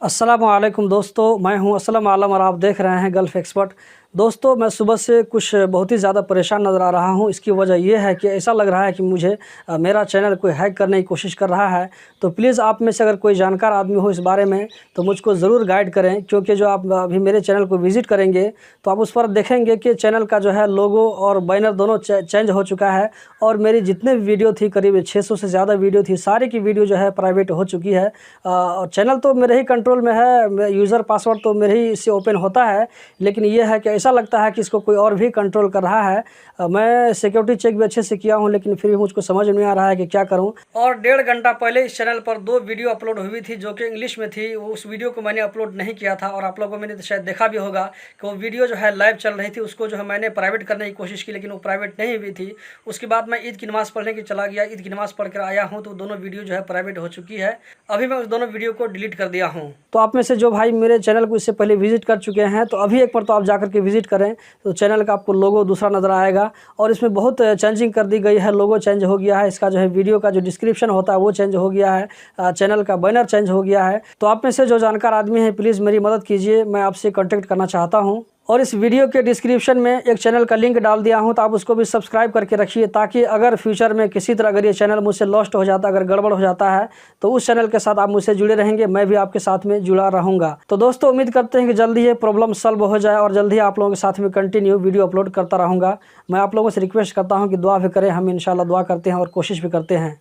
अस्सलाम वालेकुम दोस्तों, मैं हूं असलम आलम और आप देख रहे हैं गल्फ़ एक्सपर्ट। दोस्तों, मैं सुबह से कुछ बहुत ही ज़्यादा परेशान नज़र आ रहा हूं। इसकी वजह यह है कि ऐसा लग रहा है कि मुझे मेरा चैनल कोई हैक करने की कोशिश कर रहा है। तो प्लीज़ आप में से अगर कोई जानकार आदमी हो इस बारे में तो मुझको ज़रूर गाइड करें, क्योंकि जो आप अभी मेरे चैनल को विज़िट करेंगे तो आप उस पर देखेंगे कि चैनल का जो है लोगो और बैनर दोनों चेंज हो चुका है। और मेरी जितने भी वीडियो थी, करीब 600 से ज़्यादा वीडियो थी, सारी की वीडियो जो है प्राइवेट हो चुकी है। और चैनल तो मेरे ही कंट्रोल में है, यूज़र पासवर्ड तो मेरे ही से ओपन होता है, लेकिन ये है कि ऐसा लगता है कि इसको कोई और भी कंट्रोल कर रहा है। मैं सिक्योरिटी चेक भी अच्छे से किया हूं, लेकिन फिर भी मुझको समझ नहीं आ रहा है कि क्या करूं। और 1.5 घंटा पहले इस चैनल पर 2 वीडियो अपलोड हुई थी जो कि इंग्लिश में थी। उस वीडियो को मैंने अपलोड नहीं किया था और आप लोगों को मैंने तो शायद देखा भी होगा कि वो वीडियो जो है लाइव चल रही थी। उसको जो है मैंने प्राइवेट करने की कोशिश की, लेकिन वो प्राइवेट नहीं हुई थी। उसके बाद मैं ईद की नमाज़ पढ़ने की चला गया, ईद की नमाज़ पढ़ कर आया हूँ तो दोनों वीडियो जो है प्राइवेट हो चुकी है। अभी मैं उस दोनों वीडियो को डिलीट कर दिया हूँ। तो आप में से जो भाई मेरे चैनल को इससे पहले विजिट कर चुके हैं तो अभी एक बार तो आप जाकर के विजिट करें, तो चैनल का आपको लोगो दूसरा नज़र आएगा। और इसमें बहुत चेंजिंग कर दी गई है, लोगो चेंज हो गया है, इसका जो है वीडियो का जो डिस्क्रिप्शन होता है वो चेंज हो गया है, चैनल का बैनर चेंज हो गया है। तो आप में से जो जानकार आदमी है प्लीज़ मेरी मदद कीजिए, मैं आपसे कॉन्टेक्ट करना चाहता हूँ। और इस वीडियो के डिस्क्रिप्शन में एक चैनल का लिंक डाल दिया हूं, तो आप उसको भी सब्सक्राइब करके रखिए, ताकि अगर फ्यूचर में किसी तरह अगर ये चैनल मुझसे लॉस्ट हो जाता, अगर गड़बड़ हो जाता है, तो उस चैनल के साथ आप मुझसे जुड़े रहेंगे, मैं भी आपके साथ में जुड़ा रहूंगा। तो दोस्तों, उम्मीद करते हैं कि जल्दी ये प्रॉब्लम सॉल्व हो जाए और जल्दी आप लोगों के साथ में कंटिन्यू वीडियो अपलोड करता रहूँगा। मैं आप लोगों से रिक्वेस्ट करता हूँ कि दुआ भी करें, हम इंशाल्लाह दुआ करते हैं और कोशिश भी करते हैं।